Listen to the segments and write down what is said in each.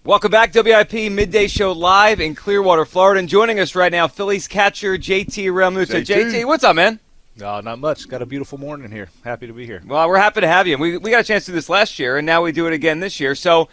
Welcome back, WIP Midday Show live in Clearwater, Florida. And joining us right now, Phillies Catcher J.T. Realmuto. JT, what's up, man? Not much. Got a beautiful morning here. Happy to be here. Well, we're happy to have you. We got a chance to do this last year, and now we do it again this year. So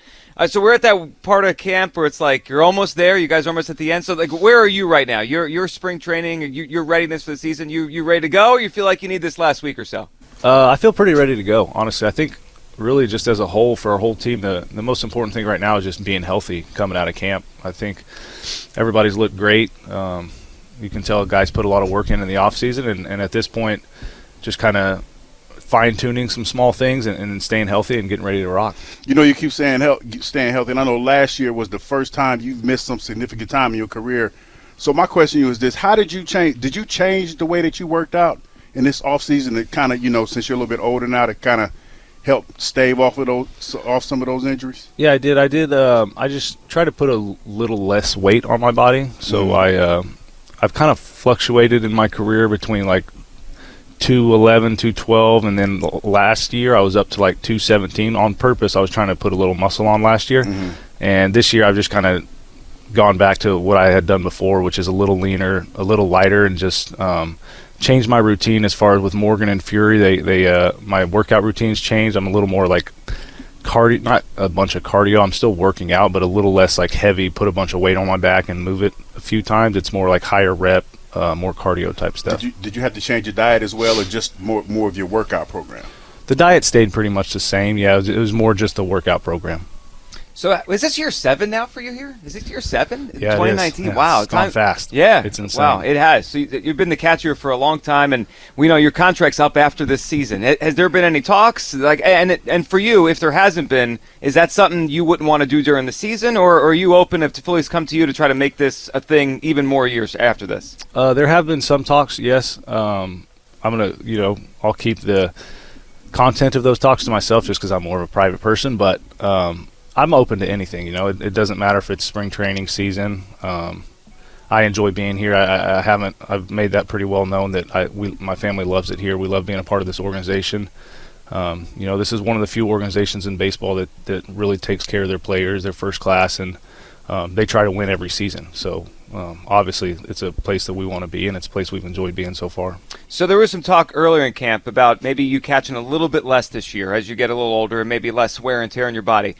we're at that part of camp where it's like you're almost there. You guys are almost at the end. So, like, where are you right now? Your spring training, your readiness for the season, you ready to go, or you feel like you need this last week or so? I feel pretty ready to go, honestly. I think really just as a whole, for our whole team, the most important thing right now is just being healthy coming out of camp. I think everybody's looked great. You can tell guys put a lot of work in the offseason, and at this point, just kind of fine-tuning some small things and staying healthy and getting ready to rock. You know, you keep saying staying healthy, and I know last year was the first time you've missed some significant time in your career. So my question to you is this: how did you change? Did you change the way that you worked out in this offseason to kind of, since you're a little bit older now, to kind of help stave off some of those injuries? Yeah, I did. I just tried to put a little less weight on my body. So I've kind of fluctuated in my career between like 211, 212, and then last year I was up to like 217 on purpose. I was trying to put a little muscle on last year, and this year I've just kind of gone back to what I had done before, which is a little leaner, a little lighter, and just changed my routine as far as with Morgan and Fury. They my workout routines changed. I'm a little more like cardio, not a bunch of cardio. I'm still working out, but a little less like heavy, put a bunch of weight on my back and move it a few times. It's more like higher rep, more cardio type stuff. Did you have to change your diet as well, or just more of your workout program? The diet stayed pretty much the same. Yeah, it was more just a workout program. So is this year 7 now for you here? Is this year 7? Yeah, 2019. It is. Yeah, wow, it's gone fast. Yeah, it's insane. Wow, it has. So you've been the catcher for a long time, and we know your contract's up after this season. Has there been any talks? And for you, if there hasn't been, is that something you wouldn't want to do during the season, or are you open if the Phillies come to you to try to make this a thing even more years after this? There have been some talks. Yes, I'm gonna. I'll keep the content of those talks to myself just because I'm more of a private person, but. I'm open to anything, It doesn't matter if it's spring training season. I enjoy being here. I've made that pretty well known that my family loves it here. We love being a part of this organization. This is one of the few organizations in baseball that really takes care of their players. They're first class, and they try to win every season. So obviously it's a place that we want to be, and it's a place we've enjoyed being so far. So there was some talk earlier in camp about maybe you catching a little bit less this year as you get a little older and maybe less wear and tear on your body.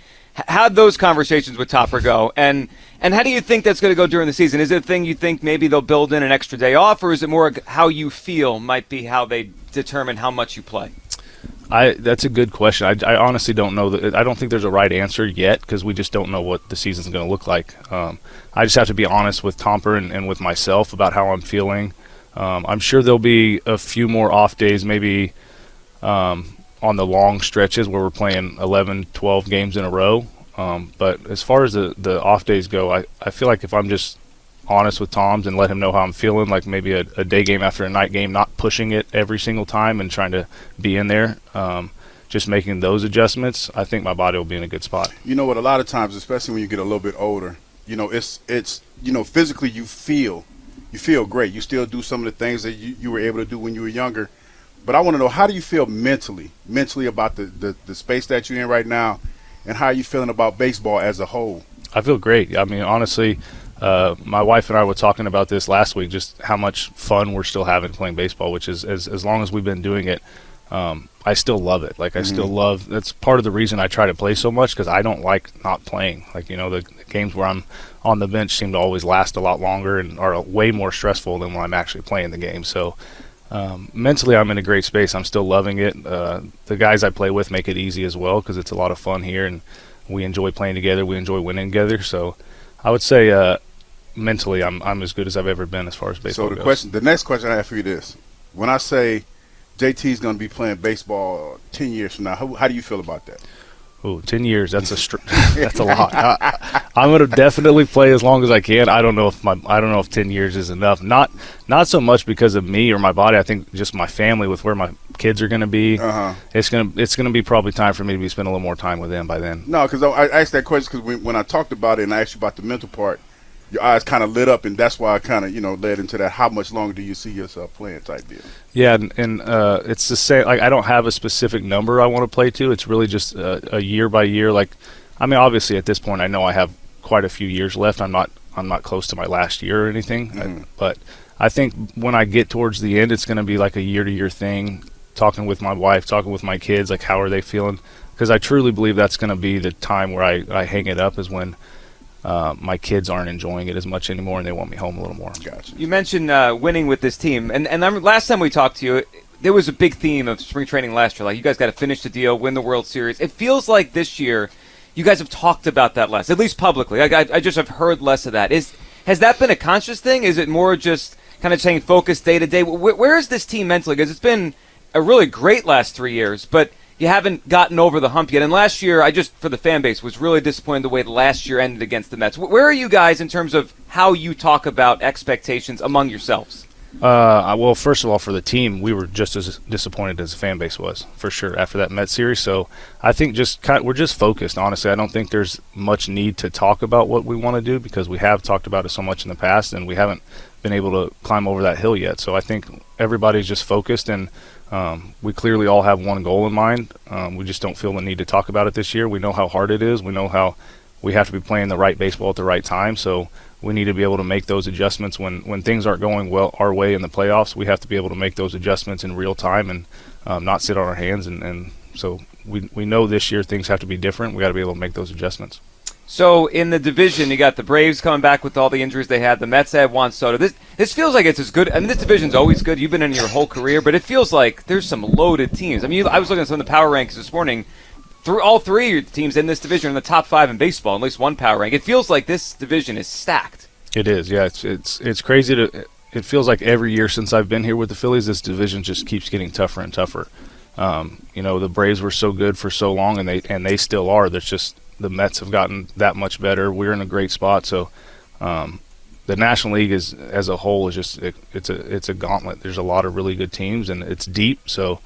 How'd those conversations with Topper go? And how do you think that's going to go during the season? Is it a thing you think maybe they'll build in an extra day off, or is it more how you feel might be how they determine how much you play? That's a good question. I honestly don't know. I don't think there's a right answer yet because we just don't know what the season's going to look like. I just have to be honest with Topper and with myself about how I'm feeling. I'm sure there'll be a few more off days, maybe on the long stretches where we're playing 11, 12 games in a row. But as far as the off days go, I feel like if I'm just honest with Toms and let him know how I'm feeling, like maybe a day game after a night game, not pushing it every single time and trying to be in there, just making those adjustments, I think my body will be in a good spot. You know what, a lot of times, especially when you get a little bit older, it's physically you feel great. You still do some of the things that you were able to do when you were younger. But I want to know, how do you feel mentally about the space that you're in right now, and how are you feeling about baseball as a whole? I feel great. I mean, honestly, my wife and I were talking about this last week, just how much fun we're still having playing baseball, which is as long as we've been doing it, I still love it. Like, I still love – that's part of the reason I try to play so much, because I don't like not playing. Like, the games where I'm on the bench seem to always last a lot longer and are way more stressful than when I'm actually playing the game. So – mentally, I'm in a great space. I'm still loving it. The guys I play with make it easy as well because it's a lot of fun here, and we enjoy playing together. We enjoy winning together. So I would say mentally I'm as good as I've ever been as far as baseball goes. The next question I have for you is this. When I say JT is going to be playing baseball 10 years from now, how do you feel about that? Oh, 10 years, that's a lot. I'm going to definitely play as long as I can. I don't know if 10 years is enough. Not so much because of me or my body. I think just my family, with where my kids are going to be. It's going to be probably time for me to be spending a little more time with them by then. No, because I asked that question because when I talked about it and I asked you about the mental part, your eyes kind of lit up, and that's why I kind of led into that. How much longer do you see yourself playing type deal? Yeah, and it's the same. Like, I don't have a specific number I want to play to. It's really just a year by year. Like, I mean, obviously at this point, I know I have quite a few years left. I'm not close to my last year or anything, but I think when I get towards the end, it's going to be like a year-to-year thing. Talking with my wife, talking with my kids, like how are they feeling? Because I truly believe that's going to be the time where I hang it up, is when my kids aren't enjoying it as much anymore and they want me home a little more. Gotcha. You mentioned winning with this team, and last time we talked to you, there was a big theme of spring training last year. Like, you guys got to finish the deal, win the World Series. It feels like this year you guys have talked about that less, at least publicly. I just have heard less of that. Has that been a conscious thing? Is it more just kind of staying focused day to day? Where is this team mentally? Because it's been a really great last 3 years, but you haven't gotten over the hump yet. And last year, for the fan base, was really disappointed the way the last year ended against the Mets. Where are you guys in terms of how you talk about expectations among yourselves? Well, first of all, for the team, we were just as disappointed as the fan base was, for sure, after that Mets series. So I think we're just focused, honestly. I don't think there's much need to talk about what we want to do, because we have talked about it so much in the past, and we haven't been able to climb over that hill yet. So I think everybody's just focused, and we clearly all have one goal in mind. We just don't feel the need to talk about it this year. We know how hard it is. We know how we have to be playing the right baseball at the right time. So we need to be able to make those adjustments when things aren't going well our way in the playoffs. We have to be able to make those adjustments in real time and not sit on our hands. And so we know this year things have to be different. We got to be able to make those adjustments. So in the division, you got the Braves coming back with all the injuries they had. The Mets had Juan Soto. This feels like it's as good. I mean, this division's always good. You've been in your whole career, but it feels like there's some loaded teams. I mean, I was looking at some of the power rankings this morning. All three teams in this division are in the top 5 in baseball, at least one power rank. It feels like this division is stacked. It is, yeah. It's crazy it feels like every year since I've been here with the Phillies, this division just keeps getting tougher and tougher. The Braves were so good for so long, and they still are. There's just the Mets have gotten that much better. We're in a great spot. So the National League as a whole is just it's a gauntlet. There's a lot of really good teams, and it's deep. So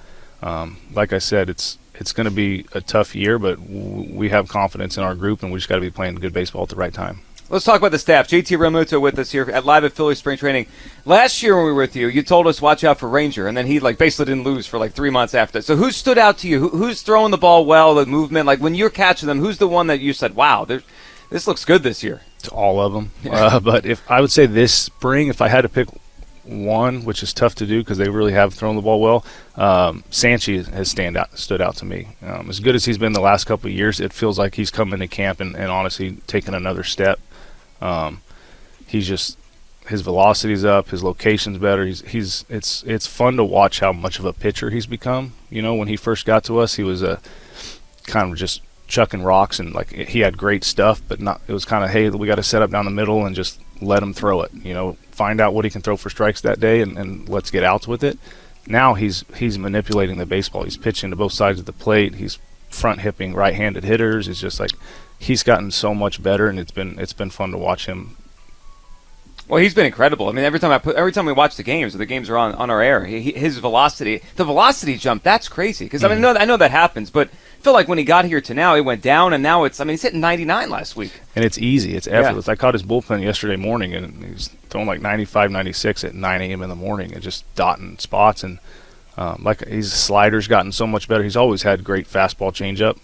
like I said, it's going to be a tough year, but we have confidence in our group, and we just got to be playing good baseball at the right time. Let's talk about the staff. J.T. Realmuto with us here live at Phillies Spring Training. Last year when we were with you, you told us watch out for Ranger, and then he basically didn't lose for 3 months after that. So who stood out to you? Who's throwing the ball well, the movement? Like when you're catching them, who's the one that you said, wow, this looks good this year? It's all of them. But if I would say this spring, if I had to pick one, which is tough to do because they really have thrown the ball well, Sanchi has stood out to me. As good as he's been the last couple of years, it feels like he's come into camp and honestly taken another step. His velocity's up, his location's better. It's fun to watch how much of a pitcher he's become. When he first got to us, he was a kind of just chucking rocks, and he had great stuff, but it was kind of, hey, we got to set up down the middle and just let him throw it. Find out what he can throw for strikes that day, and let's get outs with it. Now he's manipulating the baseball. He's pitching to both sides of the plate. He's front hipping right-handed hitters. It's just he's gotten so much better, and it's been fun to watch him. Well, he's been incredible. I mean, every time we watch the games are on our air, his velocity, the velocity jump, that's crazy. Because I know that happens, but I feel like when he got here to now, it went down, and now he's hitting 99 last week. And it's easy. It's effortless. Yeah. I caught his bullpen yesterday morning, and he's throwing 95, 96 at 9 a.m. in the morning, and just dotting spots. And his slider's gotten so much better. He's always had great fastball changeup.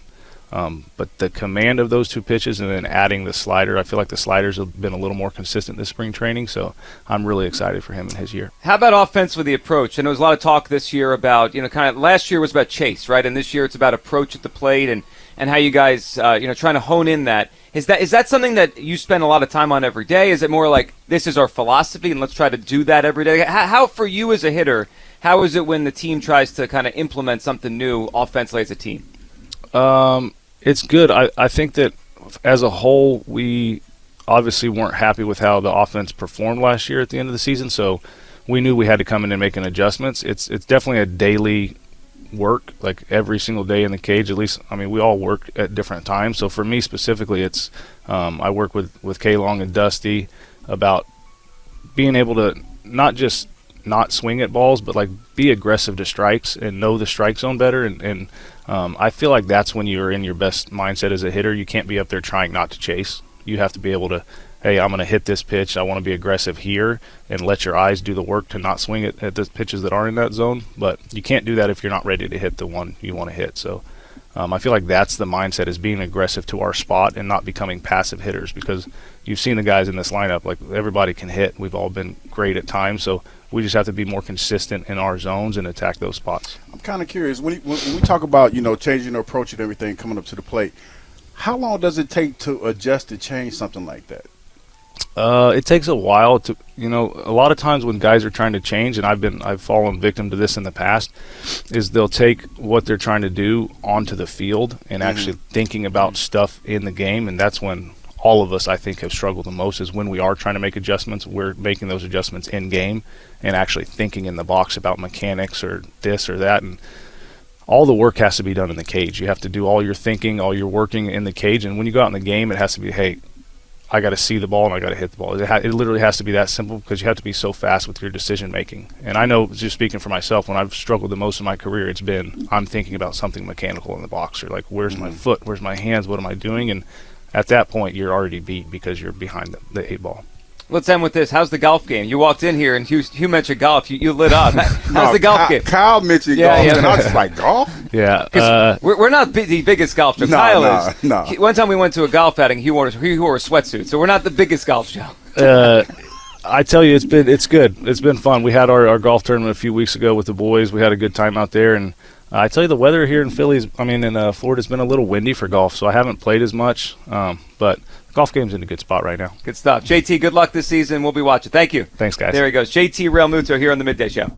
But the command of those two pitches and then adding the slider, I feel like the sliders have been a little more consistent this spring training, so I'm really excited for him in his year. How about offense with the approach? I know there's a lot of talk this year about, last year was about chase, right? And this year it's about approach at the plate and how you guys, trying to hone in that. Is that something that you spend a lot of time on every day? Is it more like this is our philosophy and let's try to do that every day? How for you as a hitter, how is it when the team tries to kind of implement something new offensively as a team? It's good. I think that as a whole, we obviously weren't happy with how the offense performed last year at the end of the season, so we knew we had to come in and make adjustments. It's definitely a daily work, every single day in the cage. At least, we all work at different times. So for me specifically, it's I work with K-Long and Dusty about being able to not just not swing at balls, but be aggressive to strikes and know the strike zone better. And I feel like that's when you're in your best mindset as a hitter. You can't be up there trying not to chase. You have to be able to, hey, I'm going to hit this pitch. I want to be aggressive here and let your eyes do the work to not swing it at the pitches that are in that zone. But you can't do that if you're not ready to hit the one you want to hit. So I feel like that's the mindset, is being aggressive to our spot and not becoming passive hitters, because you've seen the guys in this lineup, like everybody can hit. We've all been great at times, so we just have to be more consistent in our zones and attack those spots. I'm kind of curious, when we talk about, changing the approach and everything coming up to the plate, how long does it take to adjust to change something like that? It takes a while to, a lot of times when guys are trying to change, and I've fallen victim to this in the past, is they'll take what they're trying to do onto the field and actually thinking about stuff in the game, and that's when all of us, I think, have struggled the most, is when we are trying to make adjustments, we're making those adjustments in game and actually thinking in the box about mechanics or this or that, and all the work has to be done in the cage. You have to do all your thinking, all your working in the cage, and when you go out in the game, it has to be, hey, I got to see the ball and I got to hit the ball. It literally has to be that simple, because you have to be so fast with your decision making. And I know, just speaking for myself, when I've struggled the most in my career, it's been I'm thinking about something mechanical in the box, or like, where's my foot, where's my hands, what am I doing? And at that point, you're already beat because you're behind the 8 ball. Let's end with this. How's the golf game? You walked in here and Hugh mentioned golf. You lit up. How's the golf game? Kyle mentioned golf, and I was just like, golf? Yeah. We're not the biggest golf show. No, Kyle is. no. One time we went to a golf outing. He wore a sweatsuit, so we're not the biggest golf show. I tell you, it's good. It's been fun. We had our golf tournament a few weeks ago with the boys. We had a good time out there, and I tell you, the weather here in Florida's been a little windy for golf, so I haven't played as much, but the golf game's in a good spot right now. Good stuff. JT, good luck this season. We'll be watching. Thank you. Thanks, guys. There he goes. JT Realmuto here on the Midday Show.